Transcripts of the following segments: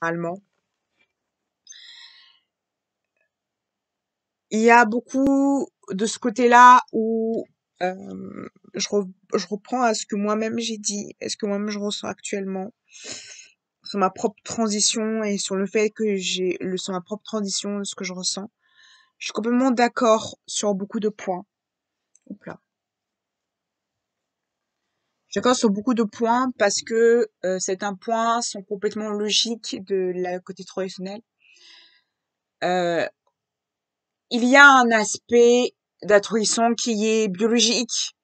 généralement. Il y a beaucoup de ce côté-là où je reprends à ce que moi-même j'ai dit, et ce que moi-même je ressens actuellement, sur ma propre transition et sur le fait que sur ma propre transition, ce que je ressens. Je suis complètement d'accord sur beaucoup de points. Oups là. Je suis d'accord sur beaucoup de points parce que certains points sont complètement logiques de la côté traditionnel. Euh, il y a un aspect d'altruisme qui est biologique.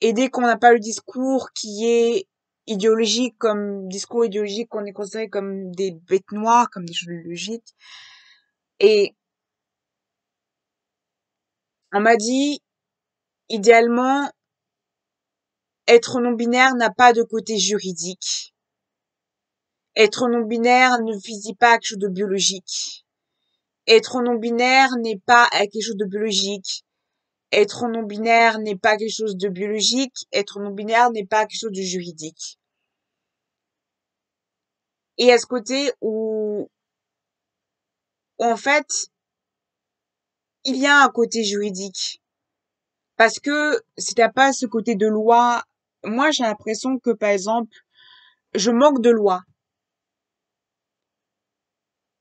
Et dès qu'on n'a pas le discours qui est idéologique, comme discours idéologique, qu'on est considéré comme des bêtes noires, comme des choses logiques. Et on m'a dit, idéalement, être non-binaire n'a pas de côté juridique. Être non-binaire ne vise pas quelque chose de biologique. Être non-binaire n'est pas quelque chose de biologique. Être non-binaire n'est pas quelque chose de biologique. Être non-binaire n'est pas quelque chose de juridique. Et à ce côté où en fait, il y a un côté juridique. Parce que si t'as pas ce côté de loi, moi j'ai l'impression que par exemple, je manque de loi.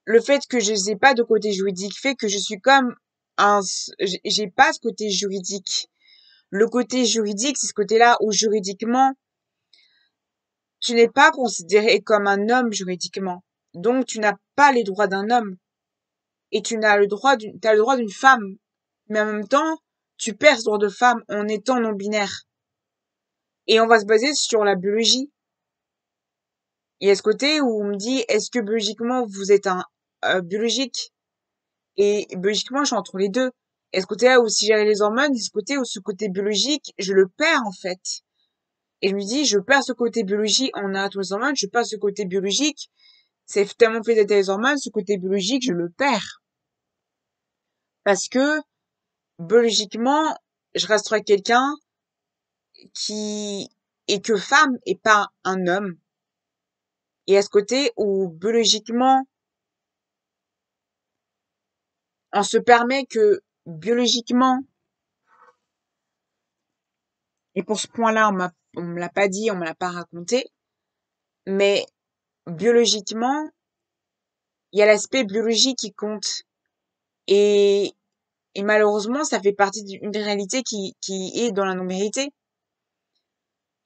Le fait que je n'ai pas de côté juridique fait que je suis comme j'ai pas ce côté juridique. Le côté juridique, c'est ce côté-là où juridiquement, tu n'es pas considéré comme un homme juridiquement. Donc tu n'as pas les droits d'un homme. Et t'as le droit d'une femme. Mais en même temps, tu perds ce droit de femme en étant non-binaire. Et on va se baser sur la biologie. Il y a ce côté où on me dit, est-ce que biologiquement vous êtes un biologique? Et biologiquement, je suis entre les deux. Et ce côté-là où si j'ai les hormones, et ce côté où ce côté biologique, je le perds en fait. Et je me dis, je perds ce côté biologique en a tous les hormones, je perds ce côté biologique. C'est tellement fait d'être les hormones, ce côté biologique, je le perds. Parce que biologiquement, je resterai quelqu'un qui est que femme et pas un homme. Et à ce côté où biologiquement, on se permet que biologiquement, et pour ce point-là, on me l'a pas dit, on me l'a pas raconté, mais biologiquement, il y a l'aspect biologique qui compte. Et, et malheureusement, ça fait partie d'une réalité qui est dans la non-vérité.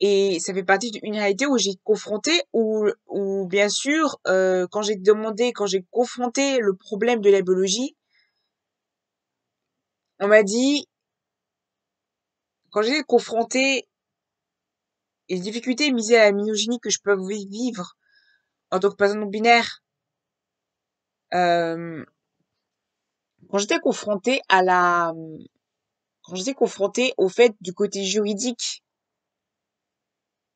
Et ça fait partie d'une réalité où j'ai confronté, où bien sûr, quand j'ai confronté le problème de la biologie, on m'a dit, quand j'ai confronté les difficultés misées à la misogynie que je peux vivre en tant que personne non binaire, euh, quand j'étais confrontée quand j'étais confrontée au fait du côté juridique,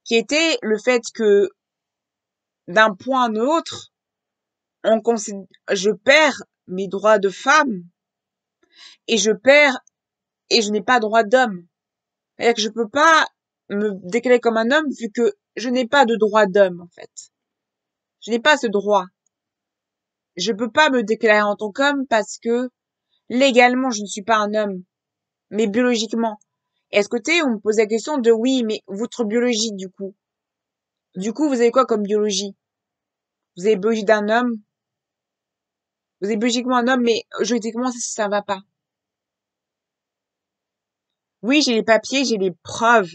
qui était le fait que d'un point à un autre, je perds mes droits de femme et je n'ai pas droit d'homme. C'est-à-dire que je peux pas me déclarer comme un homme vu que je n'ai pas de droit d'homme, en fait. Je n'ai pas ce droit. Je peux pas me déclarer en tant qu'homme parce que légalement, je ne suis pas un homme, mais biologiquement. Et à ce côté, on me pose la question de oui, mais votre biologie, du coup. Du coup, vous avez quoi comme biologie? Vous avez biologie d'un homme? Vous avez biologiquement un homme, mais juridiquement, ça va pas. Oui, j'ai les papiers, j'ai les preuves.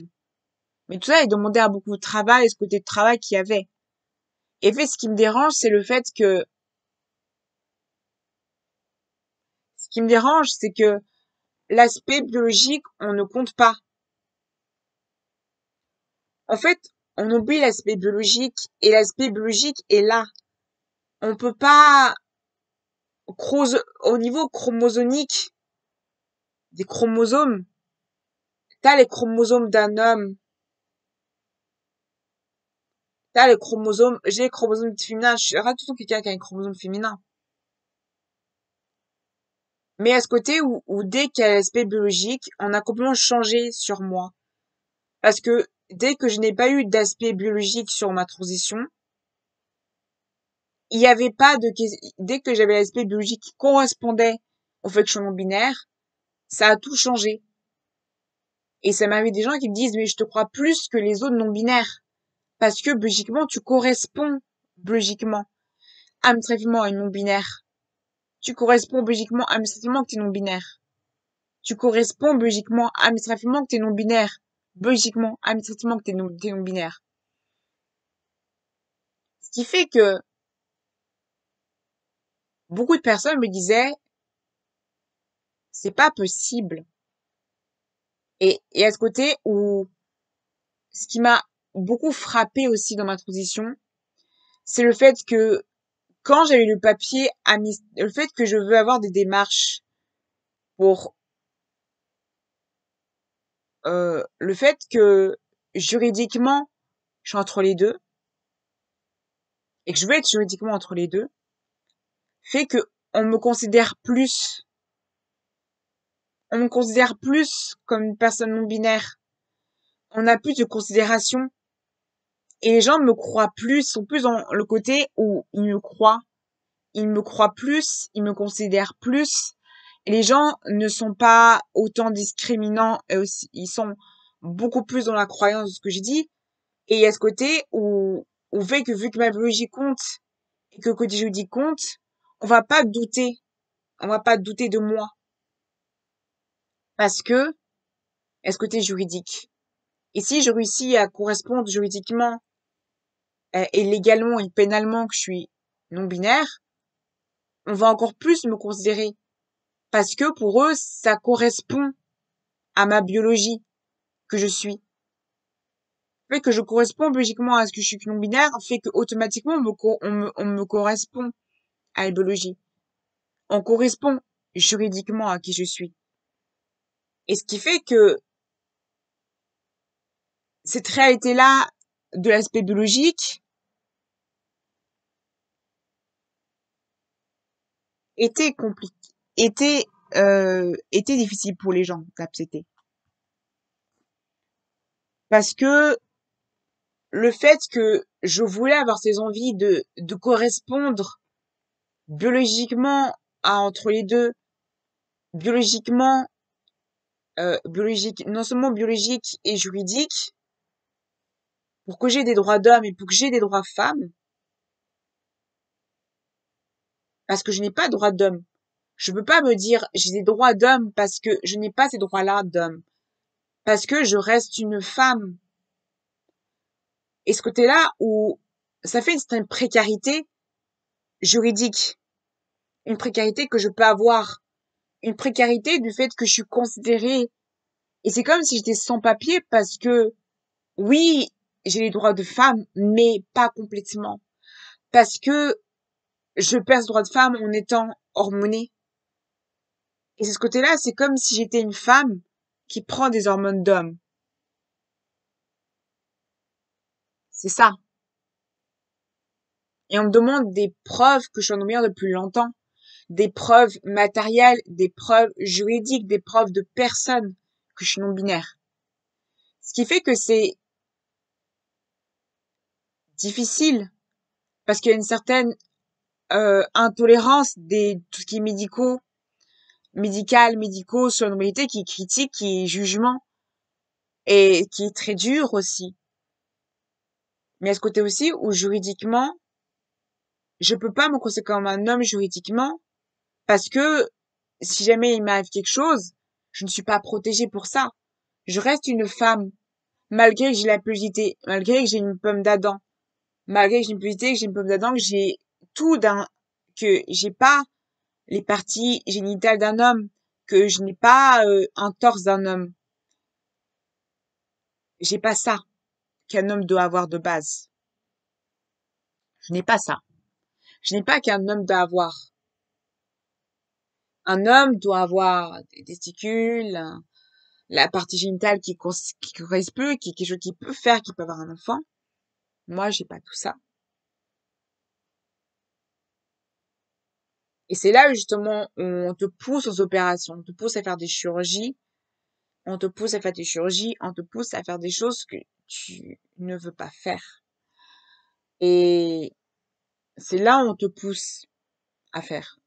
Mais tout ça est demandé à beaucoup de travail, et ce côté de travail qu'il y avait. Et en fait, ce qui me dérange, c'est le fait que, ce qui me dérange, c'est que l'aspect biologique, on ne compte pas. En fait, on oublie l'aspect biologique, et l'aspect biologique est là. On peut pas, au niveau chromosomique, des chromosomes, t'as les chromosomes d'un homme, t'as les chromosomes, j'ai les chromosomes féminins, je rate tout le temps quelqu'un qui a un chromosome féminin. Mais à ce côté où dès qu'il y a l'aspect biologique, on a complètement changé sur moi. Parce que dès que je n'ai pas eu d'aspect biologique sur ma transition, il y avait pas de dès que j'avais l'aspect biologique qui correspondait au fait que je suis non-binaire, ça a tout changé. Et ça m'arrive des gens qui me disent, mais je te crois plus que les autres non-binaires. Parce que biologiquement, tu corresponds biologiquement, administrativement à une non-binaire. Tu corresponds biologiquement, administrativement que tu es non-binaire. Tu corresponds biologiquement, administrativement que tu es non-binaire. Biologiquement, administrativement que tu es non-binaire. Ce qui fait que beaucoup de personnes me disaient, c'est pas possible. Et à ce côté où, ce qui m'a beaucoup frappé aussi dans ma transition, c'est le fait que quand j'avais le papier, le fait que je veux avoir des démarches pour le fait que juridiquement, je suis entre les deux et que je veux être juridiquement entre les deux, fait que on me considère plus comme une personne non binaire. On a plus de considération et les gens me croient plus, sont plus dans le côté où ils me croient plus, ils me considèrent plus. Et les gens ne sont pas autant discriminants et aussi, ils sont beaucoup plus dans la croyance de ce que je dis. Et il y a ce côté où fait que vu que ma biologie compte et que le côté juridique compte, on va pas douter. On va pas douter de moi. Parce que, est-ce côté juridique. Et si je réussis à correspondre juridiquement et légalement et pénalement que je suis non-binaire, on va encore plus me considérer. Parce que pour eux, ça correspond à ma biologie que je suis. Le fait que je corresponds biologiquement à ce que je suis non-binaire fait que automatiquement on me correspond à la biologie. On correspond juridiquement à qui je suis. Et ce qui fait que cette réalité-là de l'aspect biologique était compliquée, était difficile pour les gens d'accepter. Parce que le fait que je voulais avoir ces envies de correspondre biologiquement entre les deux, biologiquement, biologique, non seulement biologique et juridique, pour que j'ai des droits d'homme et pour que j'ai des droits femmes, parce que je n'ai pas de droits d'homme. Je peux pas me dire j'ai des droits d'homme parce que je n'ai pas ces droits-là d'homme. Parce que je reste une femme. Et ce côté-là où ça fait une certaine précarité juridique. Une précarité que je peux avoir. Une précarité du fait que je suis considérée. Et c'est comme si j'étais sans papier parce que oui, j'ai les droits de femme, mais pas complètement. Parce que je perds ce droit de femme en étant hormonée. Et c'est ce côté-là, c'est comme si j'étais une femme qui prend des hormones d'homme. C'est ça. Et on me demande des preuves que je suis non-binaire depuis longtemps. Des preuves matérielles, des preuves juridiques, des preuves de personnes que je suis non-binaire. Ce qui fait que c'est difficile parce qu'il y a une certaine intolérance des tout ce qui est médicaux sur la non-binarité qui est critique, qui est jugement et qui est très dur aussi. Mais à ce côté aussi où juridiquement, je peux pas me considérer comme un homme juridiquement parce que si jamais il m'arrive quelque chose, je ne suis pas protégée pour ça. Je reste une femme, malgré que j'ai la pudicité, malgré que j'ai une pomme d'Adam, malgré que j'ai une pudicité, que j'ai une pomme d'Adam, que j'ai tout que j'ai pas les parties génitales d'un homme, que je n'ai pas un torse d'un homme. J'ai pas ça qu'un homme doit avoir de base. Je n'ai pas ça. Je n'ai pas qu'un homme doit avoir. Un homme doit avoir des testicules, la partie génitale qui correspond, qui est quelque chose qui peut faire, qui peut avoir un enfant. Moi, j'ai pas tout ça. Et c'est là où justement on te pousse aux opérations, on te pousse à faire des chirurgies, on te pousse à faire des chirurgies, on te pousse à faire des choses que tu ne veux pas faire. Et c'est là où on te pousse à faire.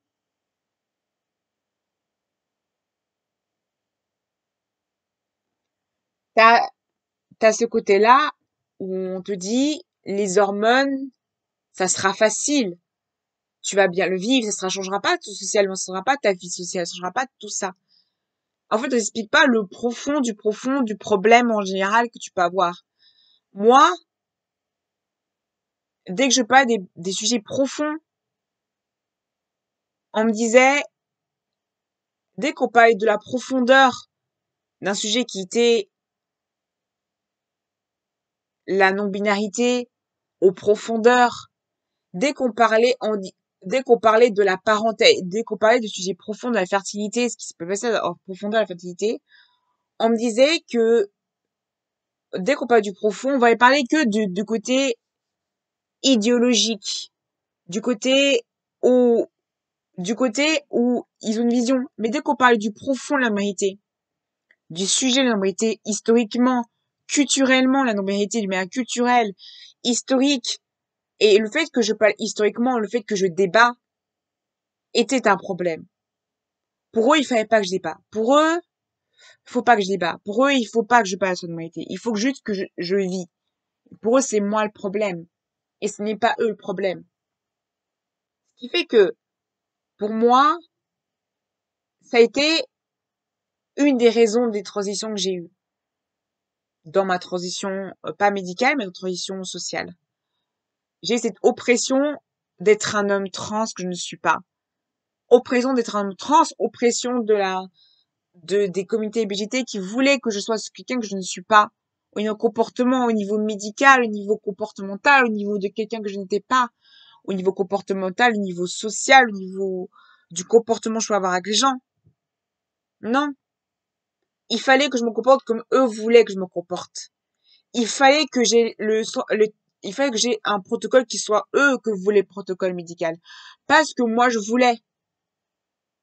T'as, t'as ce côté-là où on te dit, les hormones, ça sera facile. Tu vas bien le vivre, ça ne changera pas tout socialement, ça ne changera pas ta vie sociale, ça ne changera pas tout ça. En fait, on n'explique pas le profond du problème en général que tu peux avoir. Moi, dès que je parlais des sujets profonds, on me disait, dès qu'on parlait de la profondeur d'un sujet qui était la non-binarité, aux profondeurs, dès qu'on parlait, dès qu'on parlait de la parenté, dès qu'on parlait de sujets profonds de la fertilité, ce qui se peut passer en profondeur de la fertilité, on me disait que dès qu'on parle du profond, on va y parler que du côté idéologique, du côté où, du côté où ils ont une vision. Mais dès qu'on parle du profond de la vérité, du sujet de la vérité, historiquement, culturellement, la non-vérité de manière culturelle, historique, et le fait que je parle historiquement, le fait que je débat, était un problème. Pour eux, il fallait pas que je débat. Pour eux, il faut pas que je débat. Pour eux, il faut pas que je parle de la vérité. Il faut que juste que je vis. Pour eux, c'est moi le problème. Et ce n'est pas eux le problème. Ce qui fait que, pour moi, ça a été une des raisons des transitions que j'ai eues. Dans ma transition, pas médicale, mais dans transition sociale. J'ai cette oppression d'être un homme trans que je ne suis pas. Oppression d'être un homme trans, oppression des communautés LGBT qui voulaient que je sois quelqu'un que je ne suis pas. Au niveau comportement, au niveau médical, au niveau comportemental, au niveau de quelqu'un que je n'étais pas. Au niveau comportemental, au niveau social, au niveau du comportement que je peux avoir avec les gens. Non. Il fallait que je me comporte comme eux voulaient que je me comporte. Il fallait que j'ai il fallait que j'ai un protocole qui soit eux que voulaient le protocole médical. Pas ce que moi je voulais,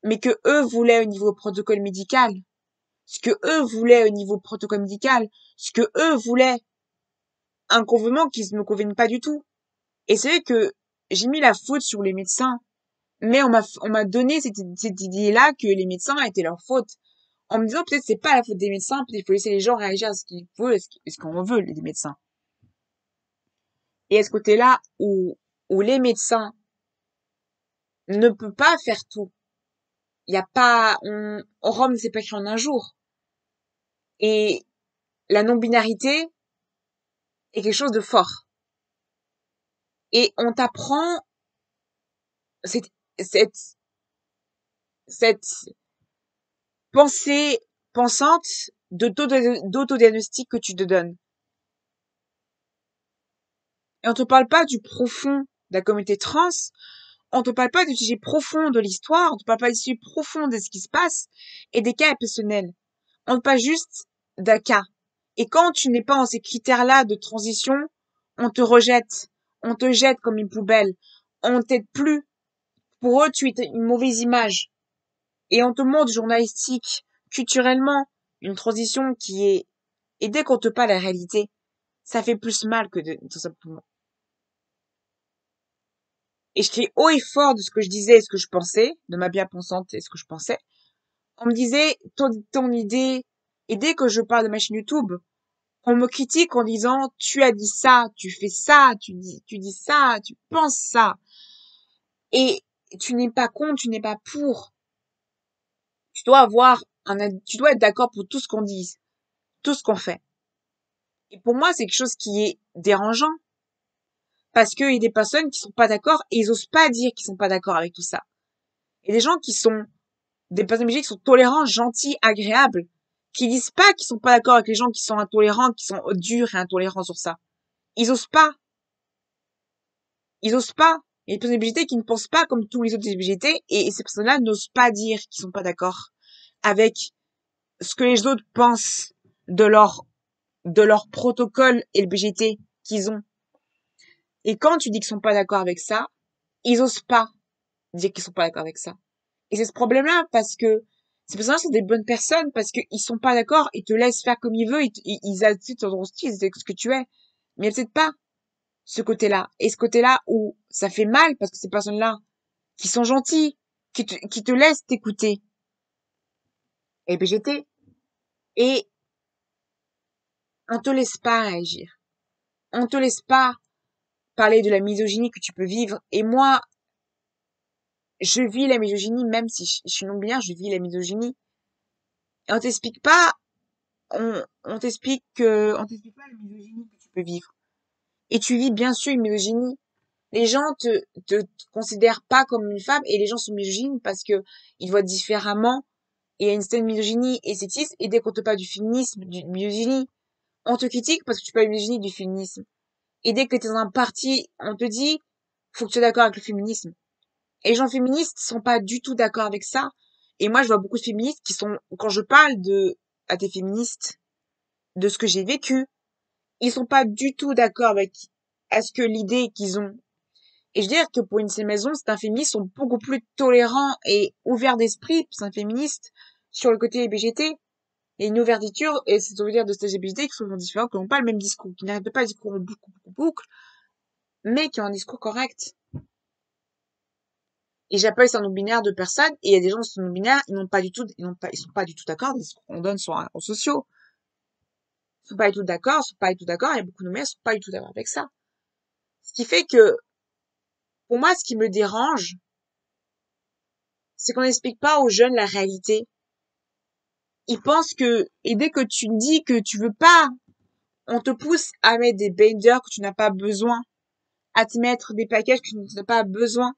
mais que eux voulaient au niveau protocole médical. Ce que eux voulaient au niveau protocole médical. Ce que eux voulaient. Un convenant qui ne me convienne pas du tout. Et c'est vrai que j'ai mis la faute sur les médecins. Mais on m'a donné cette idée-là que les médecins étaient leur faute. En me disant peut-être c'est pas la faute des médecins, peut-être il faut laisser les gens réagir à ce qu'ils veulent, ce qu'on veut, les médecins. Et à ce côté-là où les médecins ne peuvent pas faire tout. Il y a pas, Rome ne s'est pas créé en un jour. Et la non-binarité est quelque chose de fort. Et on t'apprend cette, cette, cette pensée pensante d'autodiagnostic que tu te donnes. Et on te parle pas du profond de la communauté trans, on te parle pas du sujet profond de l'histoire, on te parle pas du sujet profond de ce qui se passe et des cas personnels. On te parle juste d'un cas. Et quand tu n'es pas en ces critères-là de transition, on te rejette. On te jette comme une poubelle. On t'aide plus. Pour eux, tu es une mauvaise image. Et on te montre journalistique, culturellement, une transition qui est, et dès qu'on te parle la réalité, ça fait plus mal que tout simplement. Et je criais haut et fort de ce que je disais et ce que je pensais, de ma bien-pensante et ce que je pensais. On me disait, ton idée, et dès que je parle de ma chaîne YouTube, on me critique en disant, tu as dit ça, tu fais ça, tu dis ça, tu penses ça. Et tu n'es pas contre, tu n'es pas pour. Tu dois être d'accord pour tout ce qu'on dit, tout ce qu'on fait. Et pour moi, c'est quelque chose qui est dérangeant. Parce qu'il y a des personnes qui sont pas d'accord et ils osent pas dire qu'ils sont pas d'accord avec tout ça. Et des gens qui sont des personnes qui sont tolérants, gentils, agréables, qui disent pas qu'ils sont pas d'accord avec les gens qui sont intolérants, qui sont durs et intolérants sur ça. Ils osent pas. Ils osent pas. Il y a des personnes LGBT qui ne pensent pas comme tous les autres LGBT et ces personnes-là n'osent pas dire qu'ils sont pas d'accord avec ce que les autres pensent de leur protocole LGBT qu'ils ont. Et quand tu dis qu'ils sont pas d'accord avec ça, ils osent pas dire qu'ils sont pas d'accord avec ça. Et c'est ce problème-là parce que ces personnes-là sont des bonnes personnes parce qu'ils sont pas d'accord, ils te laissent faire comme ils veulent, ils acceptent ton style, c'est ce que tu es. Mais peut-être pas. ce côté-là. Et ce côté-là où ça fait mal parce que ces personnes-là, qui sont gentilles, qui te laissent t'écouter, et BGT, et on te laisse pas réagir. On te laisse pas parler de la misogynie que tu peux vivre. Et moi, je vis la misogynie, même si je suis non-binaire, je vis la misogynie. Et on t'explique pas, on t'explique pas la misogynie que tu peux vivre. Et tu vis bien sûr une misogynie. Les gens te considèrent pas comme une femme et les gens sont misogynes parce que ils te voient différemment et il y a une certaine misogynie et sexisme. Et dès qu'on te parle du féminisme, du misogynie, on te critique parce que tu parles de misogynie du féminisme. Et dès que t'es dans un parti, on te dit, faut que tu sois d'accord avec le féminisme. Et les gens féministes sont pas du tout d'accord avec ça. Et moi, je vois beaucoup de féministes qui sont, quand je parle à des féministes, de ce que j'ai vécu, ils sont pas du tout d'accord avec, à ce que l'idée qu'ils ont. Et je veux dire que pour une de ces maisons, certains féministes sont beaucoup plus tolérants et ouverts d'esprit, certains féministes, sur le côté LGBT. Il y a une ouverture, et c'est dire de ces LGBT qui sont différents, qui n'ont pas le même discours, qui n'arrêtent pas le discours en boucle, mais qui ont un discours correct. Et j'appelle ça non-binaire de personnes, et il y a des gens qui sont non-binaires, ils sont pas du tout d'accord, des discours qu'on donne sur les réseaux sociaux. Ils sont pas du tout d'accord, ils sont pas du tout d'accord, il y a beaucoup de non-binaires qui sont pas du tout d'accord avec ça. Ce qui fait que, pour moi, ce qui me dérange, c'est qu'on n'explique pas aux jeunes la réalité. Ils pensent que, et dès que tu dis que tu veux pas, on te pousse à mettre des binders que tu n'as pas besoin, à te mettre des packages que tu n'as pas besoin.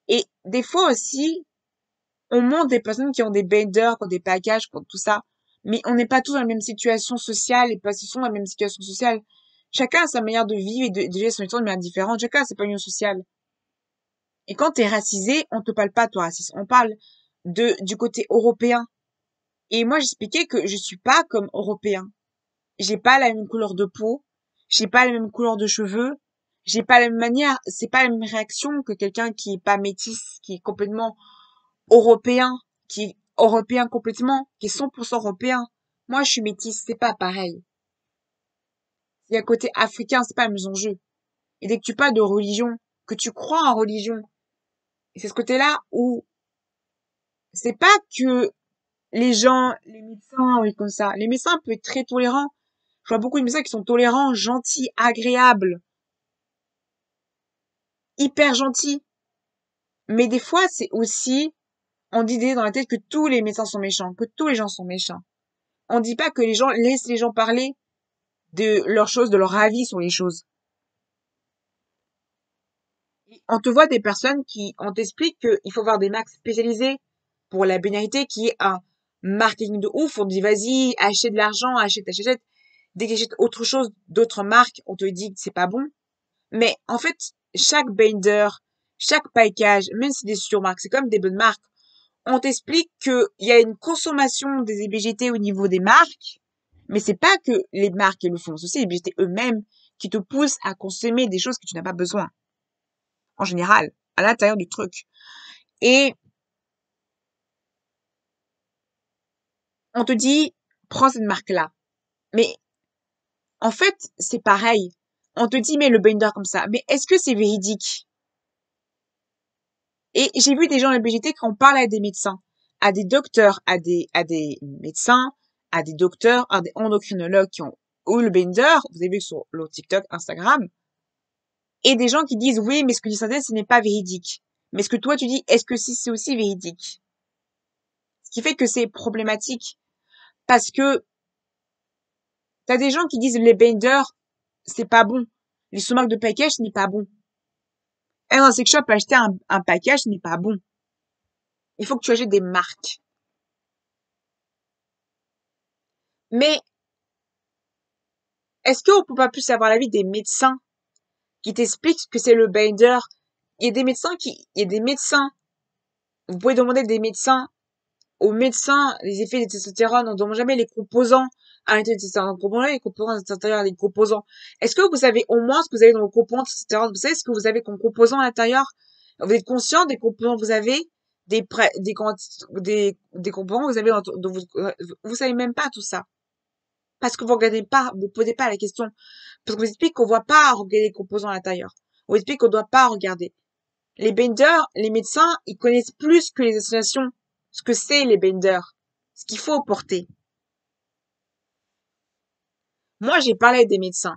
Et des fois aussi, on montre des personnes qui ont des binders, qui ont des packages, qui ont tout ça. Mais on n'est pas tous dans la même situation sociale et pas tous dans la même situation sociale. Chacun a sa manière de vivre et de gérer son histoire de manière différente. Chacun a ses paniers sociales. Et quand t'es racisé, on te parle pas, toi, raciste. On parle du côté européen. Et moi, j'expliquais que je suis pas comme européen. J'ai pas la même couleur de peau. J'ai pas la même couleur de cheveux. J'ai pas la même manière. C'est pas la même réaction que quelqu'un qui est pas métis, qui est complètement européen, qui est européen complètement, qui est 100% européen. Moi, je suis métisse, c'est pas pareil. Il y a un côté africain, c'est pas le même enjeu. Et dès que tu parles de religion, que tu crois en religion, et c'est ce côté-là où c'est pas que les gens, les médecins, oui, comme ça. Les médecins peuvent être très tolérants. Je vois beaucoup de médecins qui sont tolérants, gentils, agréables, hyper gentils. Mais des fois, c'est aussi, on dit dans la tête que tous les médecins sont méchants, que tous les gens sont méchants. On dit pas que les gens laissent les gens parler de leurs choses, de leur avis sur les choses. On te voit des personnes on t'explique qu'il faut avoir des marques spécialisées pour la binarité qui est un marketing de ouf. On te dit, vas-y, achète de l'argent, achète. Dès que j'achète autre chose, d'autres marques, on te dit que c'est pas bon. Mais, en fait, chaque binder, chaque package, même si c'est des surmarques, c'est comme des bonnes marques. On t'explique qu'il y a une consommation des LGBT au niveau des marques, mais c'est pas que les marques qui le font, c'est aussi les LGBT eux-mêmes qui te poussent à consommer des choses que tu n'as pas besoin. En général, à l'intérieur du truc. Et on te dit, prends cette marque-là. Mais en fait, c'est pareil. On te dit, mets le binder comme ça. Mais est-ce que c'est véridique? Et j'ai vu des gens LGBT qui ont parlé à des médecins, à des docteurs, à des médecins, à des docteurs, à des endocrinologues qui ont eu le binder. Vous avez vu sur le TikTok, Instagram. Et des gens qui disent, oui, mais ce que dit Synthèse, ce n'est pas véridique. Mais ce que toi tu dis, est-ce que si c'est aussi véridique? Ce qui fait que c'est problématique. Parce que t'as des gens qui disent les binders, c'est pas bon. Les sous-marques de package, ce n'est pas bon. Et dans un sex shop, acheter un package, ce n'est pas bon. Il faut que tu achètes des marques. Mais, est-ce qu'on peut pas plus savoir l'avis des médecins qui t'expliquent que c'est le binder? Il y a des médecins, vous pouvez demander des médecins, aux médecins, les effets des testostérone, on ne demande jamais les composants à l'intérieur des testostérone, on demande jamais les composants à l'intérieur des composants. Est-ce que vous savez au moins ce que vous avez dans vos composants de testostérone? Vous savez ce que vous avez comme composants à l'intérieur? Vous êtes conscient des composants que vous avez? Des composants que vous avez vous savez même pas tout ça. Parce que vous regardez pas, vous posez pas la question. Parce qu'on vous explique qu'on voit pas regarder les composants à l'intérieur. On vous explique qu'on doit pas regarder. Les benders, les médecins, ils connaissent plus que les associations ce que c'est les benders, ce qu'il faut porter. Moi, j'ai parlé avec des médecins.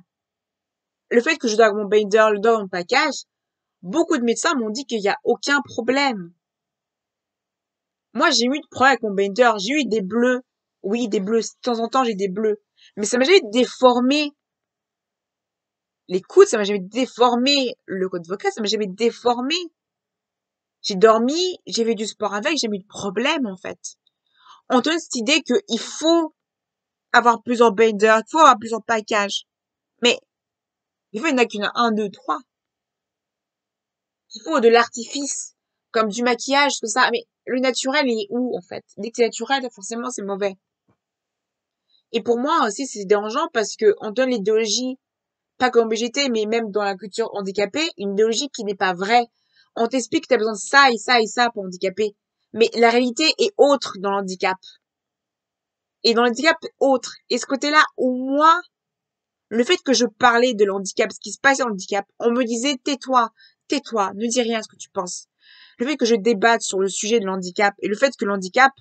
Le fait que je dois mon bender, le dois dans mon package, beaucoup de médecins m'ont dit qu'il y a aucun problème. Moi, j'ai eu de problème avec mon bender, j'ai eu des bleus. Oui, des bleus. De temps en temps, j'ai des bleus. Mais ça m'a jamais déformé les coudes, ça m'a jamais déformé le code vocal, ça m'a jamais déformé. J'ai dormi, j'ai fait du sport avec, j'ai jamais eu de problème, en fait. On te donne cette idée qu'il faut avoir plusieurs binders, il faut avoir plusieurs packages. Mais, il faut, il n'y en a qu'une, un, deux, trois. Il faut de l'artifice, comme du maquillage, tout ça. Mais le naturel est où, en fait? Dès que c'est naturel, forcément, c'est mauvais. Et pour moi aussi, c'est dérangeant parce que on donne l'idéologie, pas comme BGT, mais même dans la culture handicapée, une idéologie qui n'est pas vraie. On t'explique que tu as besoin de ça et ça et ça pour handicapé. Mais la réalité est autre dans l'handicap. Et dans l'handicap, autre. Et ce côté-là, au moins, le fait que je parlais de l'handicap, ce qui se passe dans l'handicap, on me disait tais-toi, tais-toi, ne dis rien ce que tu penses. Le fait que je débatte sur le sujet de l'handicap et le fait que l'handicap,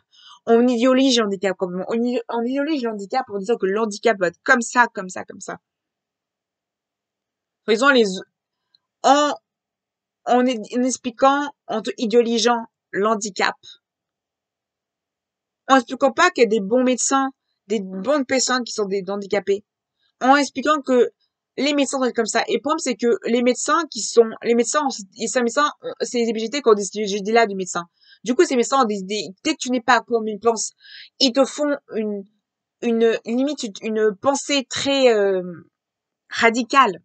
on idéolise l'handicap comme on idéolise l'handicap en disant que l'handicap va être comme ça, comme ça, comme ça. Faisons les en en expliquant, en idéalisant l'handicap. En expliquant pas qu'il y a des bons médecins, des bonnes personnes qui sont des handicapés. En expliquant que les médecins sont comme ça. Et le problème, c'est que les médecins, ces médecins, c'est les EBGT qui ont des idées-là du médecin. Du coup, ces médecins ont des idées, dès que tu n'es pas comme ils pensent, ils te font limite, une pensée très, radicale.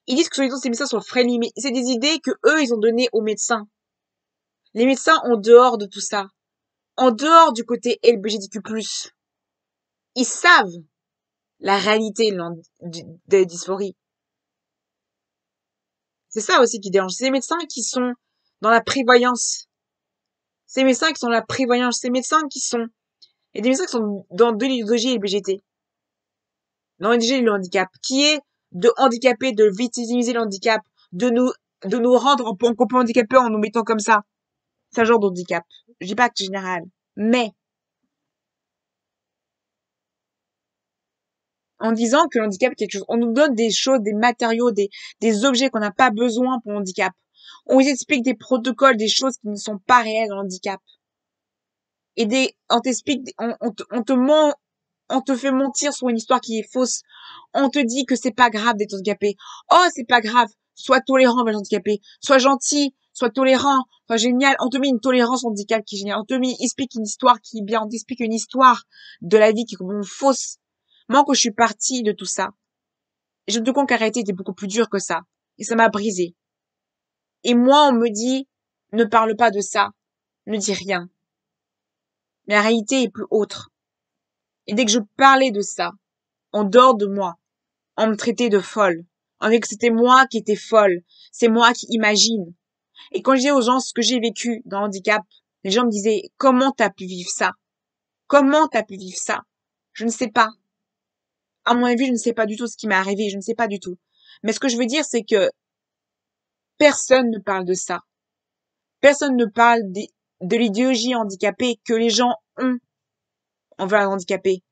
Ils disent que soi-disant ces médecins sont friendly, mais c'est des idées que eux, ils ont données aux médecins. Les médecins, en dehors de tout ça, en dehors du côté LGBTQ+, ils savent la réalité des dysphories. C'est ça aussi qui dérange. C'est les médecins qui sont dans la prévoyance. Ces médecins qui sont dans la prévoyance. Ces médecins qui sont... Il y a des médecins qui sont dans de l'idéologie LGBT. Dans l'idéologie du handicap. Qui est de handicaper, de victimiser le handicap. De nous rendre en couple handicapé en nous mettant comme ça. C'est un genre d'handicap. Je dis pas que c'est général. Mais, en disant que le handicap est quelque chose, on nous donne des choses, des matériaux, des objets qu'on n'a pas besoin pour le handicap. On nous explique des protocoles, des choses qui ne sont pas réelles dans le handicap. Et on t'explique, on te ment, on te fait mentir sur une histoire qui est fausse. On te dit que c'est pas grave d'être handicapé. Oh, c'est pas grave. Sois tolérant avec handicapé. Sois gentil. Sois tolérant. Sois génial. On te met une tolérance handicap qui est géniale. On te explique une histoire qui est bien. On t'explique une histoire de la vie qui est complètement fausse. Moi, quand je suis partie de tout ça, je me rends compte qu'en réalité, était beaucoup plus dur que ça. Et ça m'a brisé. Et moi, on me dit, ne parle pas de ça. Ne dis rien. Mais la réalité est plus autre. Et dès que je parlais de ça, en dehors de moi, on me traitait de folle. On disait que c'était moi qui étais folle. C'est moi qui imagine. Et quand je disais aux gens ce que j'ai vécu dans le handicap, les gens me disaient, comment t'as pu vivre ça? Comment t'as pu vivre ça? Je ne sais pas. À mon avis, je ne sais pas du tout ce qui m'est arrivé. Je ne sais pas du tout. Mais ce que je veux dire, c'est que personne ne parle de ça. Personne ne parle de l'idéologie handicapée que les gens ont envers les handicapés.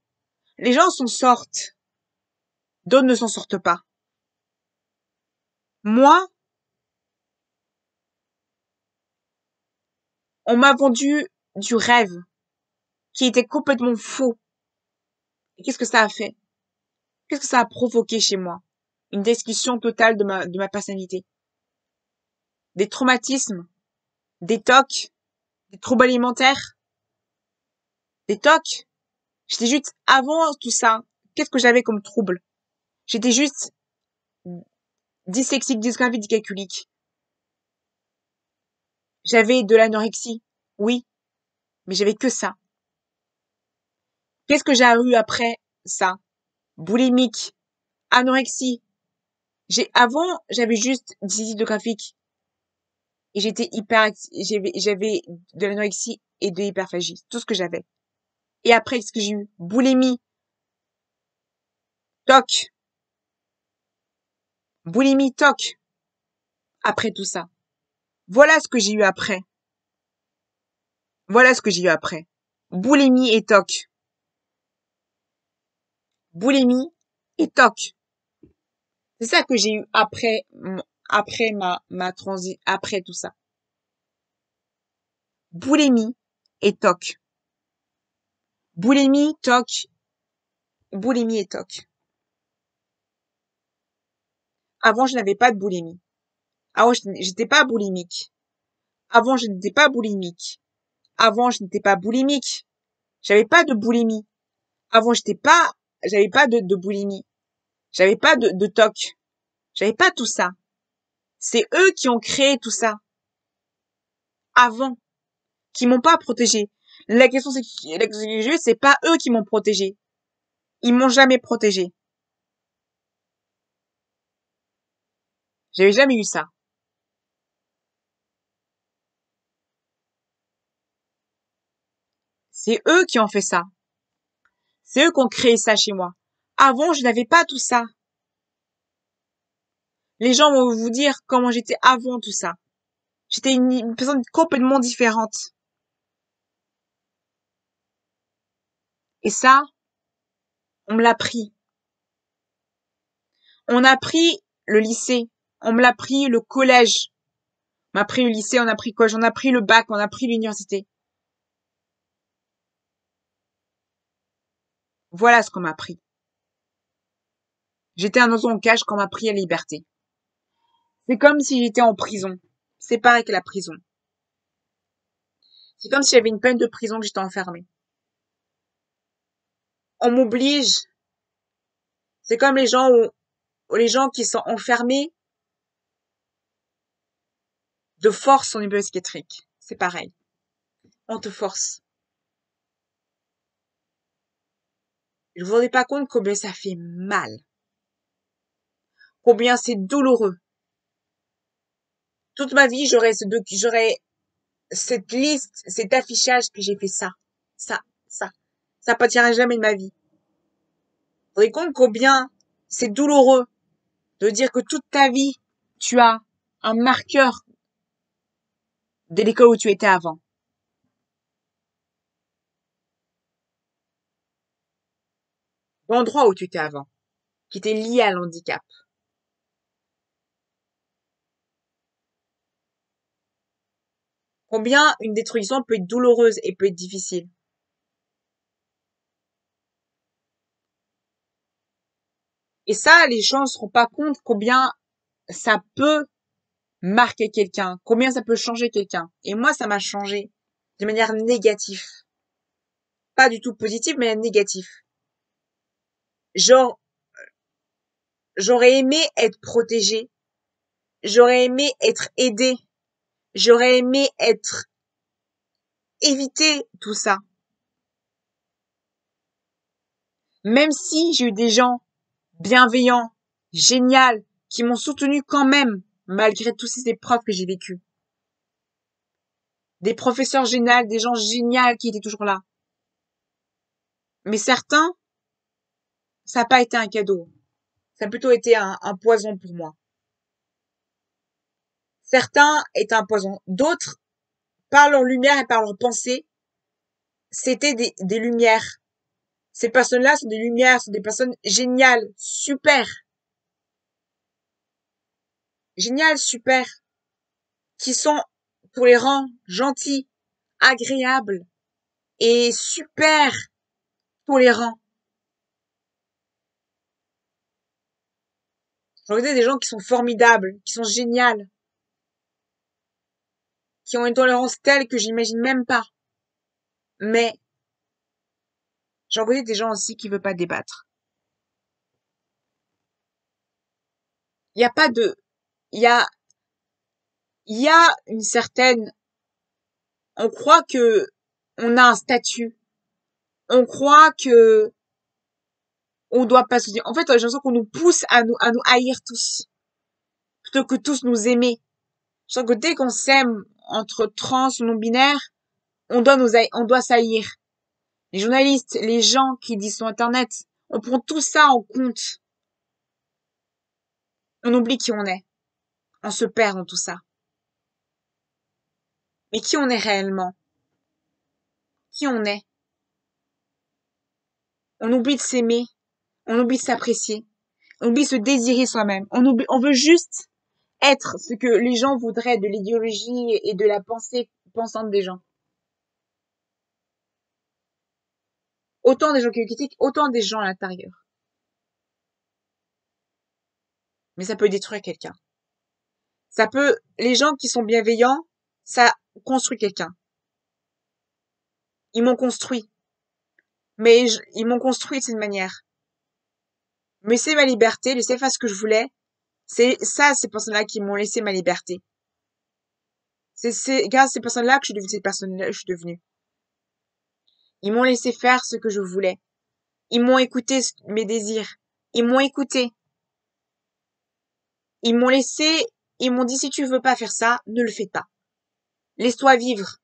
Les gens s'en sortent. D'autres ne s'en sortent pas. Moi, on m'a vendu du rêve qui était complètement faux. Et qu'est-ce que ça a fait? Qu'est-ce que ça a provoqué chez moi? Une destruction totale de ma personnalité. Des traumatismes, des TOC, des troubles alimentaires, des TOC. J'étais juste, avant tout ça, qu'est-ce que j'avais comme trouble? J'étais juste dyslexique, dysgraphie, dyscalculique. J'avais de l'anorexie, oui, mais j'avais que ça. Qu'est-ce que j'ai eu après ça? Boulimique, anorexie. Avant, j'avais juste dyslexie graphique et j'étais j'avais de l'anorexie et de l'hyperphagie, tout ce que j'avais. Et après, qu'est-ce que j'ai eu? Boulimie, toc. Boulimie, toc. Après tout ça. Voilà ce que j'ai eu après. Voilà ce que j'ai eu après. Boulimie et toc. Boulimie et toc. C'est ça que j'ai eu après après tout ça. Boulimie et toc. Boulimie, toc. Boulimie et toc. Avant, je n'avais pas de boulimie. Avant, j'étais pas boulimique. Avant, je n'étais pas boulimique. Avant, je n'étais pas boulimique. J'avais pas de boulimie. Avant, j'avais pas de boulimie. J'avais pas de toc. J'avais pas tout ça. C'est eux qui ont créé tout ça. Avant. Qui m'ont pas protégé. La question c'est pas eux qui m'ont protégé. Ils m'ont jamais protégé. J'avais jamais eu ça. C'est eux qui ont fait ça. C'est eux qui ont créé ça chez moi. Avant, je n'avais pas tout ça. Les gens vont vous dire comment j'étais avant tout ça. J'étais une personne complètement différente. Et ça, on me l'a pris. On a pris le lycée. On me l'a pris le collège. On m'a pris le lycée, on a pris quoi? On a pris le bac, on a pris l'université. Voilà ce qu'on m'a pris. J'étais un oiseau en cage quand on m'a pris la liberté. C'est comme si j'étais en prison. C'est pareil que la prison. C'est comme si j'avais une peine de prison que j'étais enfermée. On m'oblige. C'est comme les gens qui sont enfermés de force en hôpital psychiatrique. C'est pareil. On te force. Je vous rendez pas compte combien ça fait mal. Combien c'est douloureux. Toute ma vie, j'aurais cette liste, cet affichage que j'ai fait ça. Ça partira jamais de ma vie. Vous vous rendez compte combien c'est douloureux de dire que toute ta vie, tu as un marqueur de l'école où tu étais avant. L'endroit où tu étais avant, qui était lié à l'handicap. Combien une détruction peut être douloureuse et peut être difficile. Et ça, les gens ne se rendent pas compte combien ça peut marquer quelqu'un, combien ça peut changer quelqu'un. Et moi, ça m'a changé de manière négative. Pas du tout positive, mais négative. Genre, j'aurais aimé être protégée. J'aurais aimé être aidée. J'aurais aimé éviter tout ça. Même si j'ai eu des gens bienveillants, géniaux, qui m'ont soutenu quand même, malgré toutes ces épreuves que j'ai vécues. Des professeurs géniaux, des gens géniaux qui étaient toujours là. Mais certains, ça n'a pas été un cadeau. Ça a plutôt été un poison pour moi. Certains étaient un poison. D'autres, par leur lumière et par leur pensée, c'était des lumières. Ces personnes-là sont des lumières, sont des personnes géniales, super. Géniales, super. Qui sont, pour les rangs, gentils, agréables et super tolérants. J'en connais des gens qui sont formidables, qui sont géniales, qui ont une tolérance telle que j'imagine même pas. Mais j'en connais des gens aussi qui veulent pas débattre. Il y a pas de, il y a une certaine, on croit que on a un statut, on croit que on doit pas se dire. En fait, j'ai l'impression qu'on nous pousse à nous haïr tous, plutôt que tous nous aimer. Je sens que dès qu'on s'aime entre trans ou non binaires, on doit s'haïr. Les journalistes, les gens qui disent sur Internet, On prend tout ça en compte. On oublie qui on est. On se perd dans tout ça. Mais qui on est réellement? Qui on est? On oublie de s'aimer. On oublie de s'apprécier. On oublie de se désirer soi-même. On veut juste être ce que les gens voudraient de l'idéologie et de la pensée pensante des gens. Autant des gens qui le critiquent, autant des gens à l'intérieur. Mais ça peut détruire quelqu'un. Les gens qui sont bienveillants, ça construit quelqu'un. Ils m'ont construit. Mais ils m'ont construit de cette manière. Me laisser ma liberté, laisser faire ce que je voulais. C'est ça, ces personnes-là qui m'ont laissé ma liberté. C'est grâce à ces personnes-là que je suis devenue cette personne-là que je suis devenue. Ils m'ont laissé faire ce que je voulais. Ils m'ont écouté mes désirs. Ils m'ont écouté. Ils m'ont dit si tu veux pas faire ça, ne le fais pas. Laisse-toi vivre.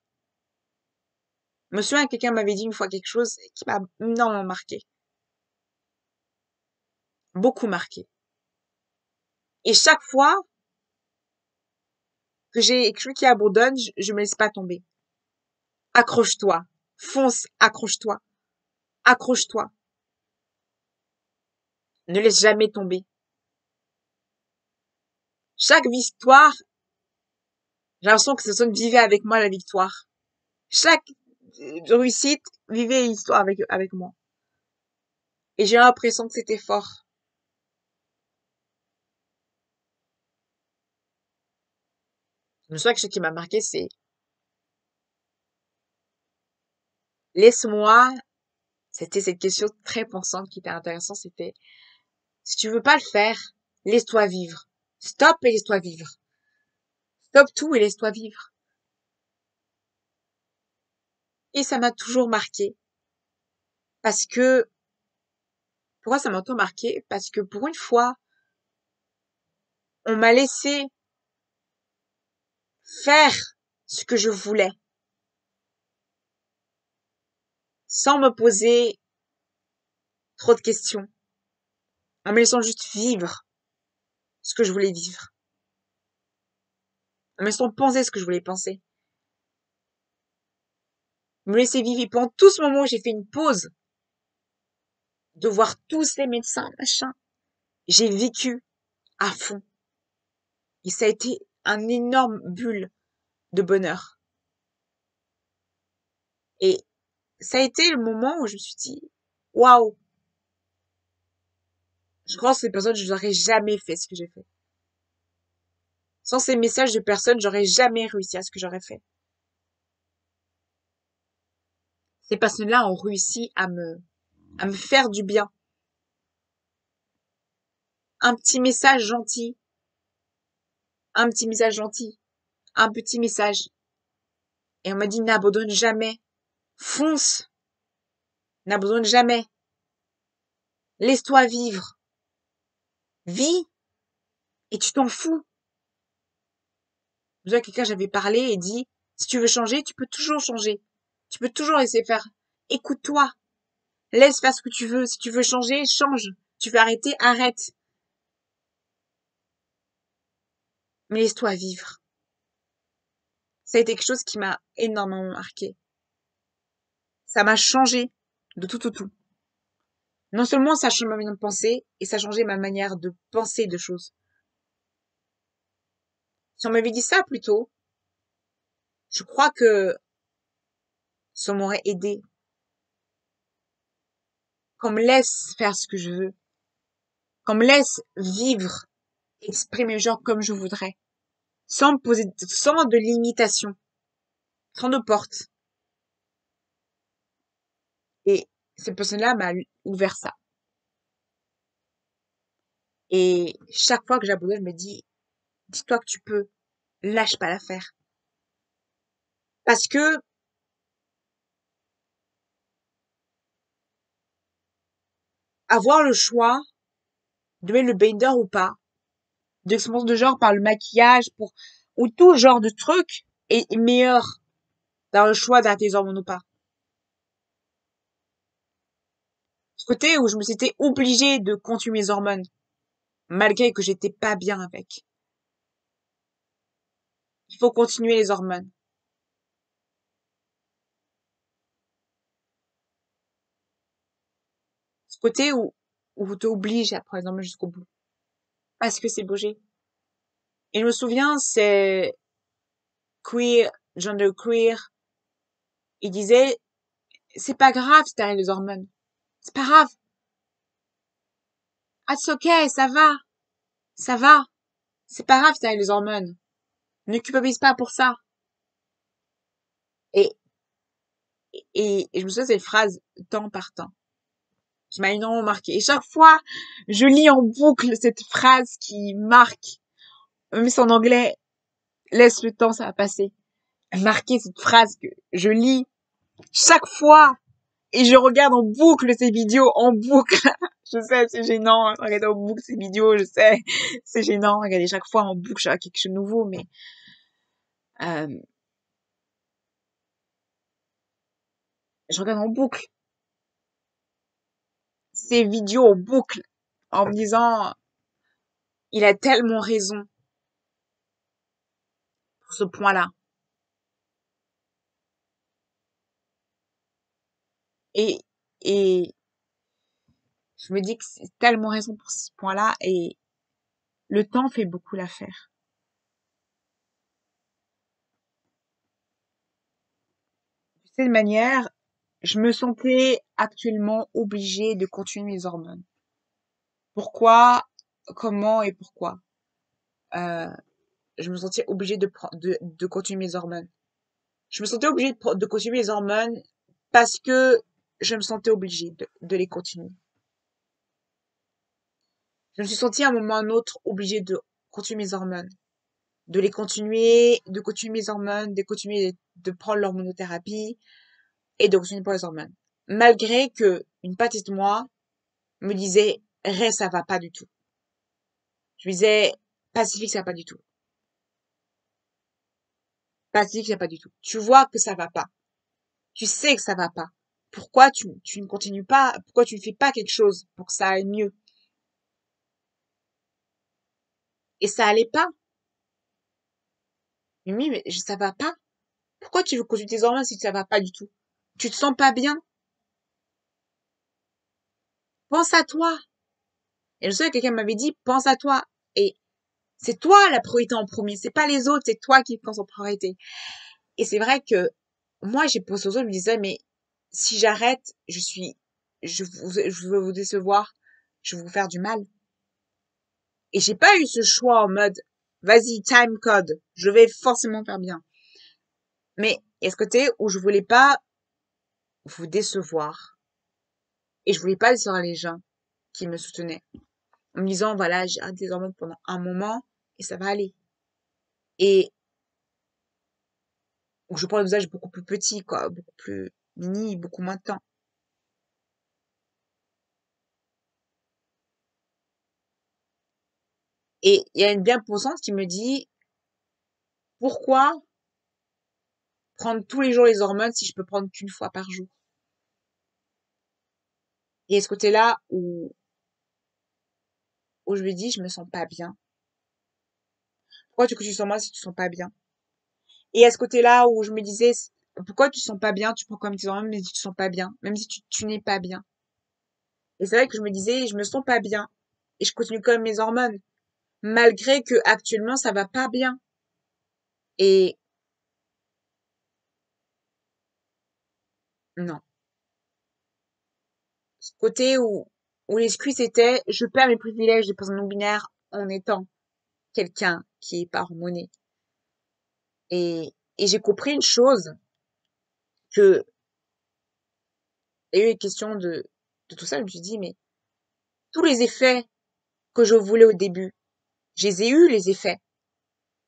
Je me souviens que quelqu'un m'avait dit une fois quelque chose qui m'a énormément marqué. Beaucoup marqué. Et chaque fois que j'ai quelque chose qui abandonne, je me laisse pas tomber. Accroche-toi. Fonce, accroche-toi. Accroche-toi. Ne laisse jamais tomber. Chaque victoire, j'ai l'impression que cette personne vivait avec moi la victoire. Chaque réussite, vivait l'histoire avec moi. Et j'ai l'impression que c'était fort. Je me souviens que ce qui m'a marqué, c'est laisse-moi. C'était cette question très pensante qui était intéressante. C'était si tu veux pas le faire, laisse-toi vivre. Stop et laisse-toi vivre. Stop tout et laisse-toi vivre. Et ça m'a toujours marqué. Parce que, pourquoi ça m'a autant marqué? Parce que pour une fois, on m'a laissé faire ce que je voulais. Sans me poser trop de questions. En me laissant juste vivre ce que je voulais vivre. En me laissant penser ce que je voulais penser. Me laisser vivre. Et pendant tout ce moment, j'ai fait une pause. De voir tous ces médecins, machin. J'ai vécu à fond. Et ça a été un énorme bulle de bonheur. Et ça a été le moment où je me suis dit, waouh, je crois que ces personnes, je n'aurais jamais fait ce que j'ai fait. Sans ces messages de personnes, j'aurais jamais réussi à ce que j'aurais fait. Ces personnes-là ont réussi à me faire du bien. Un petit message gentil. Un petit message gentil. Un petit message. Et on m'a dit, n'abandonne jamais. Fonce. N'abandonne jamais. Laisse-toi vivre. Vis. Et tu t'en fous. Déjà, quelqu'un, j'avais parlé et dit, si tu veux changer, tu peux toujours changer. Tu peux toujours laisser faire. Écoute-toi. Laisse faire ce que tu veux. Si tu veux changer, change. Tu veux arrêter, arrête. Mais laisse-toi vivre. Ça a été quelque chose qui m'a énormément marqué. Ça m'a changé de tout au tout. Non seulement ça a changé ma manière de penser, et ça a changé ma manière de penser de choses. Si on m'avait dit ça plus tôt, je crois que ça m'aurait aidé. Qu'on me laisse faire ce que je veux. Qu'on me laisse vivre, exprimer le genre comme je voudrais. Sans me poser, sans de limitation. Sans de porte. Et cette personne-là m'a ouvert ça. Et chaque fois que j'abandonne, je me dis, dis-toi que tu peux. Lâche pas l'affaire. Parce que avoir le choix de mettre le baigner ou pas, d'expérience de genre par le maquillage, ou tout genre de truc est meilleur dans le choix d'arrêter les hormones ou pas. Ce côté où je me sentais obligée de continuer mes hormones, malgré que j'étais pas bien avec. Il faut continuer les hormones. Ce côté où t'es obligé à prendre les hormones jusqu'au bout. Parce que c'est bougé. Et je me souviens, c'est queer, gender queer, il disait, c'est pas grave si t'arrêtes les hormones. C'est pas grave. Ah, c'est ok, ça va. Ça va. C'est pas grave si t'arrêtes les hormones. Ne culpabilise pas pour ça. Et, et je me souviens de cette phrase temps par temps qui m'a énormément marqué. Et chaque fois, je lis en boucle cette phrase qui marque, même si en anglais, laisse le temps, ça va passer. Marquer cette phrase que je lis chaque fois et je regarde en boucle ces vidéos, en boucle. Je sais, c'est gênant, regarder en boucle ces vidéos, je sais, c'est gênant, regarder chaque fois en boucle, quelque chose de nouveau, mais euh, je regarde en boucle ces vidéos en boucle en me disant, il a tellement raison pour ce point-là. Et, et je me dis que c'est tellement raison pour ce point-là et le temps fait beaucoup l'affaire. De cette manière, je me sentais actuellement obligée de continuer mes hormones. Pourquoi, comment et pourquoi euh, je me sentais obligée de continuer mes hormones. Je me sentais obligée de continuer mes hormones parce que je me sentais obligée de les continuer. Je me suis sentie à un moment ou à un autre obligée de continuer mes hormones, de continuer mes hormones, de continuer de prendre l'hormonothérapie et de continuer pour les hormones. Malgré que une partie de moi me disait, Ray, ça va pas du tout. Je me disais, Pacifique, ça va pas du tout. Pacifique, ça va pas du tout. Tu vois que ça va pas. Tu sais que ça va pas. Pourquoi tu ne continues pas? Pourquoi tu ne fais pas quelque chose pour que ça aille mieux? Et ça allait pas. Mimi, mais ça va pas. Pourquoi tu veux continuer tes hormones si ça va pas du tout? Tu te sens pas bien? Pense à toi. Et je sais que quelqu'un m'avait dit, pense à toi. Et c'est toi la priorité en premier. C'est pas les autres, c'est toi qui penses en priorité. Et c'est vrai que moi, j'ai posé aux autres, je me disais, mais si j'arrête, je veux vous décevoir, je vais vous faire du mal. Et j'ai pas eu ce choix en mode, vas-y, time code, je vais forcément faire bien. Mais il y a ce côté où je voulais pas vous décevoir. Et je voulais pas décevoir les gens qui me soutenaient. En me disant, voilà, j'ai arrêté les hormones pendant un moment et ça va aller. Et où je prends le dosage beaucoup plus petit, quoi, beaucoup plus mini, beaucoup moins de temps. Et il y a une bien-pensante qui me dit, pourquoi prendre tous les jours les hormones si je peux prendre qu'une fois par jour? Et à ce côté-là où je lui dis, je me sens pas bien. Pourquoi tu continues sur moi si tu te sens pas bien? Et à ce côté-là où je me disais, pourquoi tu te sens pas bien? Tu prends comme tes hormones, mais tu te sens pas bien. Même si tu n'es pas bien. Et c'est vrai que je me disais, je me sens pas bien. Et je continue quand même mes hormones. Malgré que actuellement, ça va pas bien. Et non. Ce côté où l'excuse était, je perds mes privilèges de personne non binaire en étant quelqu'un qui est pas hormoné. Et j'ai compris une chose, que, il y a eu une question de tout ça, je me suis dit, mais tous les effets que je voulais au début, je les ai eu, les effets.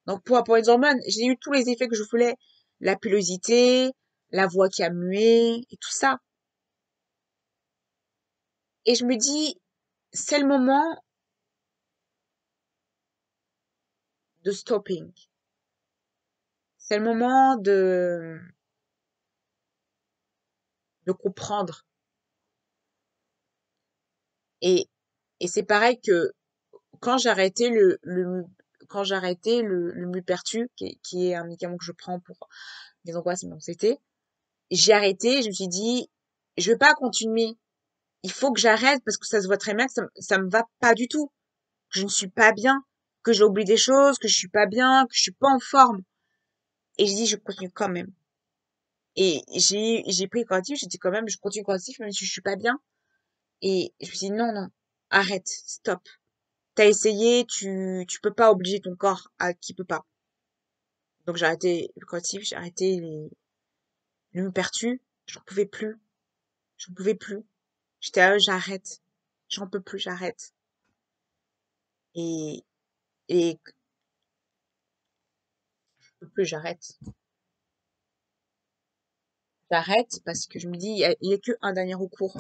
Donc, pour les hormones, j'ai eu tous les effets que je voulais. La pilosité, la voix qui a mué, et tout ça. Et je me dis, c'est le moment de stopping. C'est le moment de comprendre Et, et c'est pareil que quand j'ai arrêté quand j'ai arrêté le Mupirtu, qui est un médicament que je prends pour les angoisses et l'anxiété, j'ai arrêté, je me suis dit, je veux pas continuer. Il faut que j'arrête parce que ça se voit très bien que ça me va pas du tout. Que je ne suis pas bien, que j'oublie des choses, que je suis pas bien, que je suis pas en forme. Et j'ai dit, je continue quand même. Et j'ai pris le correctif, j'ai dit quand même, je continue le correctif même si je suis pas bien. Et je me suis dit, non, non, arrête, stop. T'as essayé, tu peux pas obliger ton corps à qui peut pas. Donc j'ai arrêté le correctif, j'ai arrêté le Moupertu, j'en pouvais plus, j'en pouvais plus. J'étais là, j'arrête, j'en peux plus, j'arrête. Et, et, je peux plus, j'arrête. J'arrête parce que je me dis, il y a que un dernier recours.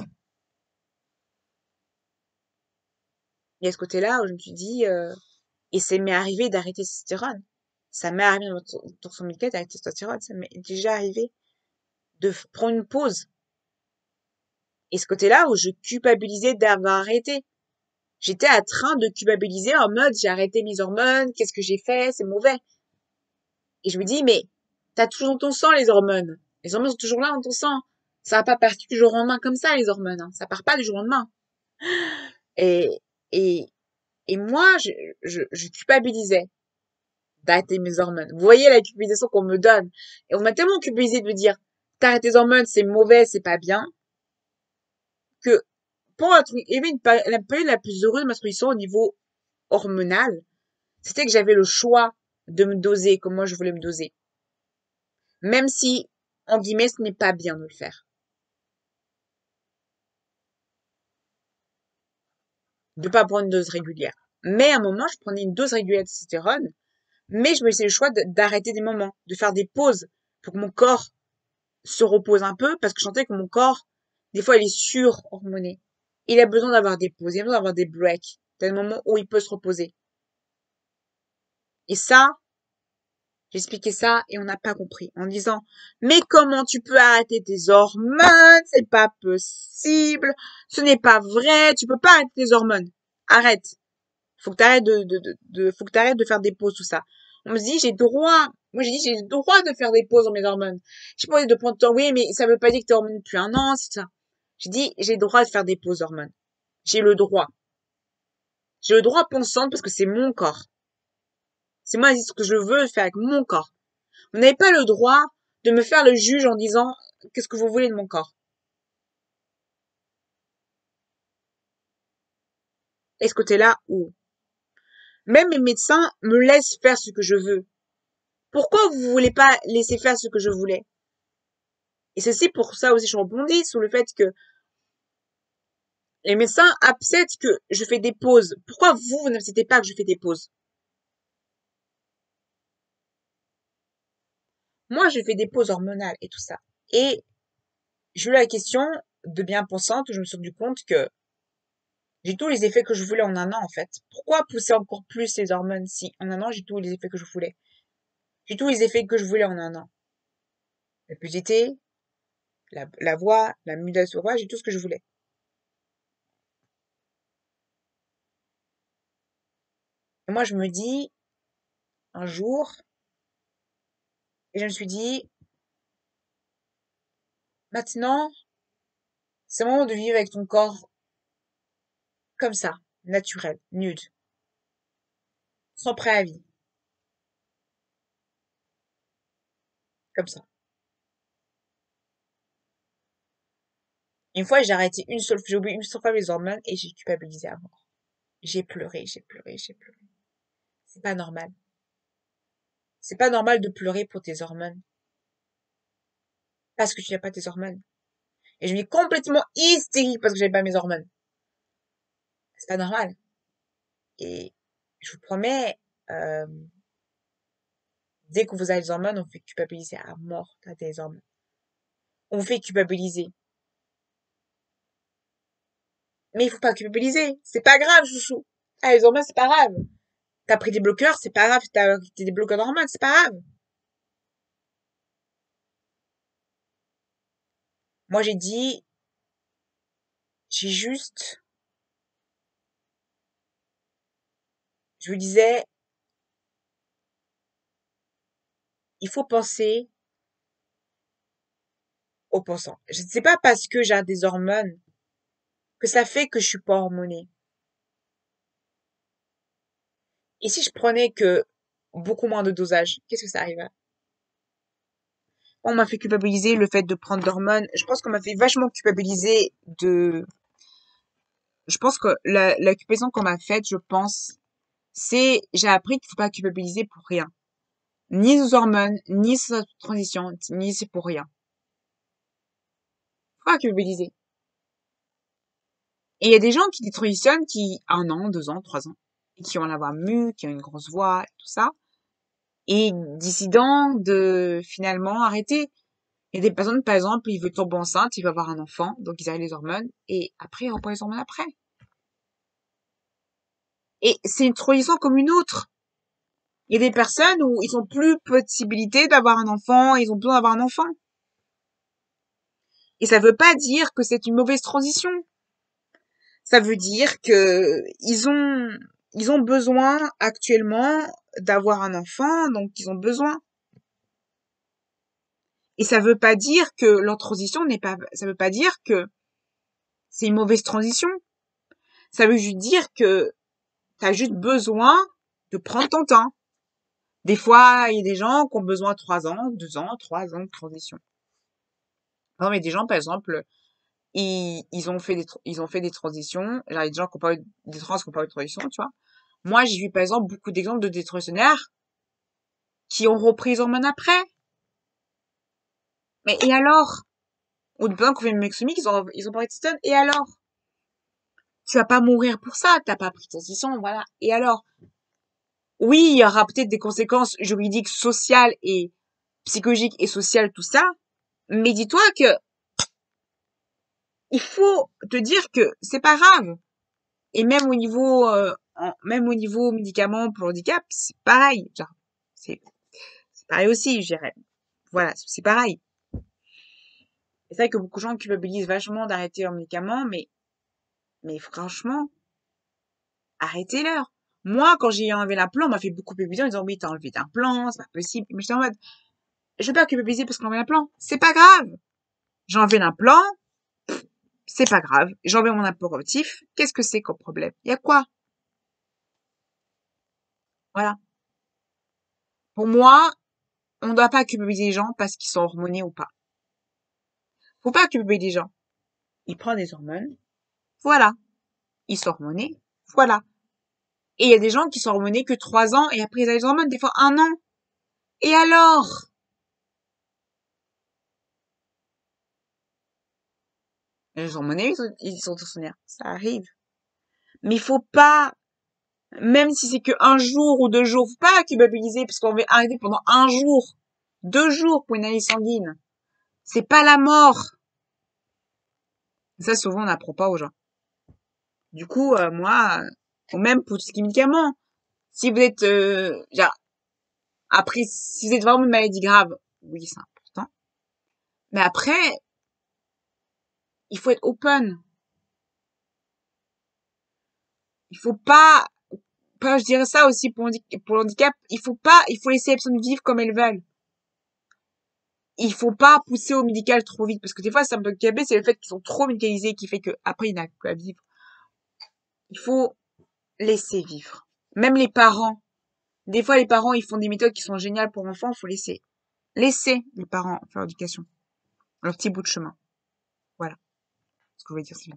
Il y a ce côté-là où je me suis dit, et ça m'est arrivé d'arrêter le testostérone. Ça m'est arrivé dans son médical d'arrêter le testostérone. Ça m'est déjà arrivé de prendre une pause. Et ce côté-là où je culpabilisais d'avoir arrêté. J'étais en train de culpabiliser en mode, j'ai arrêté mes hormones, qu'est-ce que j'ai fait, c'est mauvais. Et je me dis, mais t'as toujours dans ton sang les hormones. Les hormones sont toujours là dans ton sang. Ça va pas partir du jour au lendemain comme ça, les hormones. Hein. Ça part pas du jour au lendemain. Et, et, et moi, je culpabilisais d'arrêter mes hormones. Vous voyez la culpabilisation qu'on me donne. Et on m'a tellement culpabilisé de me dire, t'arrêtes tes hormones, c'est mauvais, c'est pas bien, que pour la période la plus heureuse de ma transition au niveau hormonal, c'était que j'avais le choix de me doser comme moi je voulais me doser. Même si, en guillemets, ce n'est pas bien de le faire. De pas prendre une dose régulière. Mais à un moment, je prenais une dose régulière de testostérone, mais je me laissais le choix d'arrêter des moments, de faire des pauses pour que mon corps se repose un peu, parce que je sentais que mon corps, des fois, il est sur-hormoné. Il a besoin d'avoir des pauses, il a besoin d'avoir des breaks, des moments où il peut se reposer. Et ça, j'expliquais ça et on n'a pas compris. En disant, mais comment tu peux arrêter tes hormones? C'est pas possible. Ce n'est pas vrai. Tu peux pas arrêter tes hormones. Arrête. Faut que t'arrêtes faut que t'arrêtes de faire des pauses, tout ça. On me dit, j'ai droit. Moi, j'ai dit, j'ai le droit de faire des pauses dans mes hormones. J'ai pas envie de prendre temps. Oui, mais ça veut pas dire que t'es hormone depuis un an, c'est ça. J'ai dit, j'ai le droit de faire des pauses hormones. J'ai le droit. J'ai le droit pensant parce que c'est mon corps. C'est moi, ce que je veux faire avec mon corps. Vous n'avez pas le droit de me faire le juge en disant qu'est-ce que vous voulez de mon corps. Et ce côté-là où même mes médecins me laissent faire ce que je veux. Pourquoi vous voulez pas laisser faire ce que je voulais? Et c'est pour ça aussi je rebondis sur le fait que les médecins acceptent que je fais des pauses. Pourquoi vous n'acceptez pas que je fais des pauses? Moi, je fais des pauses hormonales et tout ça. Et j'ai eu la question de bien pensante où je me suis rendu compte que j'ai tous les effets que je voulais en un an, en fait. Pourquoi pousser encore plus les hormones si en un an j'ai tous les effets que je voulais? J'ai tous les effets que je voulais en un an. La pudité, la voix, la modulation de voix, j'ai tout ce que je voulais. Et moi, je me dis, un jour, et je me suis dit, maintenant, c'est le moment de vivre avec ton corps comme ça, naturel, nude, sans préavis, comme ça. Une fois, j'ai arrêté j'ai oublié une seule fois les hormones et j'ai culpabilisé à mort. J'ai pleuré, j'ai pleuré, j'ai pleuré. C'est pas normal. C'est pas normal de pleurer pour tes hormones. Parce que tu n'as pas tes hormones. Et je suis complètement hystérique parce que j'avais pas mes hormones. C'est pas normal. Et je vous promets, euh, dès que vous avez les hormones, on vous fait culpabiliser à mort quand t'as des hormones. On vous fait culpabiliser. Mais il faut pas culpabiliser. C'est pas grave, chouchou. Ah, les hormones, c'est pas grave. T'as pris des bloqueurs, c'est pas grave. T'as des bloqueurs d'hormones, c'est pas grave. Moi, j'ai dit, j'ai juste je vous disais, il faut penser au pensant. Je ne sais pas parce que j'ai des hormones que ça fait que je suis pas hormonée. Et si je prenais que beaucoup moins de dosage, qu'est-ce que ça arriverait? On m'a fait culpabiliser le fait de prendre d'hormones. Je pense qu'on m'a fait vachement culpabiliser de... Je pense que la culpabilisation qu'on m'a faite, je pense, c'est... J'ai appris qu'il faut pas culpabiliser pour rien. Ni aux hormones, ni sur sa transition, ni c'est pour rien. Faut pas culpabiliser. Et il y a des gens qui détransitionnent qui, 1 an, 2 ans, 3 ans, et qui ont la voix mue, qui ont une grosse voix, et tout ça, et décidant de finalement arrêter. Il y a des personnes, par exemple, ils veulent tomber enceinte, ils veulent avoir un enfant, donc ils arrêtent les hormones, et après, ils reprennent les hormones après. Et c'est une transition comme une autre. Il y a des personnes où ils ont plus possibilité d'avoir un enfant, ils ont besoin d'avoir un enfant. Et ça veut pas dire que c'est une mauvaise transition. Ça veut dire que ils ont besoin actuellement d'avoir un enfant, donc ils ont besoin. Et ça veut pas dire que leur transition n'est pas, ça veut pas dire que c'est une mauvaise transition. Ça veut juste dire que t'as juste besoin de prendre ton temps. Des fois, il y a des gens qui ont besoin de 3 ans, 2 ans, 3 ans de transition. Non, mais des gens, par exemple, ils ont fait des transitions. Genre, il y a des gens qui ont pas eu des trans qui ont pas eu de transition, tu vois. Moi, j'ai vu, par exemple, beaucoup d'exemples de détransitionnaires qui ont repris les hormones après. Mais et alors? Ou de personnes qui ont fait une mixomie, ils ont pas été et alors? Tu vas pas mourir pour ça, t'as pas pris de transition, voilà. Et alors? Oui, il y aura peut-être des conséquences juridiques, sociales et psychologiques et sociales, tout ça. Mais dis-toi que il faut te dire que c'est pas grave. Et même au niveau médicaments pour le handicap, c'est pareil. Genre, c'est pareil aussi, je dirais. Voilà, c'est pareil. C'est vrai que beaucoup de gens culpabilisent vachement d'arrêter leurs médicaments, mais franchement, arrêtez-leur. Moi, quand j'ai enlevé l'implant, on m'a fait beaucoup culpabiliser en disant, oui, t'as enlevé l'implant, c'est pas possible. Mais j'étais en mode, je vais pas culpabiliser parce qu'on a enlevé l'implant. C'est pas grave. J'ai enlevé l'implant, c'est pas grave. J'ai enlevé mon implant correctif. Qu'est-ce que c'est comme problème? Il y a quoi? Voilà. Pour moi, on ne doit pas culpabiliser les gens parce qu'ils sont hormonés ou pas. Faut pas culpabiliser les gens. Ils prennent des hormones. Voilà. Ils sont hormonés. Voilà. Et il y a des gens qui sont hormonés que 3 ans et après ils ont les hormones, des fois 1 an. Et alors? Les hormonés, ils sont tortionnaires. Ça arrive. Mais il faut pas, même si c'est que 1 jour ou 2 jours, faut pas culpabiliser parce qu'on va arrêter pendant 1 jour, 2 jours pour une analyse sanguine. C'est pas la mort. Ça, souvent, on n'apprend pas aux gens. Du coup, moi, ou même pour tout ce qui est médicaments, si vous êtes, genre, après, si vous êtes vraiment une maladie grave, oui, c'est important. Mais après, il faut être open. Il faut pas, je dirais ça aussi pour l'handicap, il faut laisser les personnes vivre comme elles veulent. Il faut pas pousser au médical trop vite, parce que des fois, c'est un peu handicapé, c'est le fait qu'ils sont trop médicalisés qui fait que après, il n'a plus à vivre. Il faut laisser vivre. Même les parents. Des fois, les parents, ils font des méthodes qui sont géniales pour l'enfant, il faut laisser. Laisser les parents faire l'éducation. Leur petit bout de chemin. Voilà. Ce que je voulais dire, c'est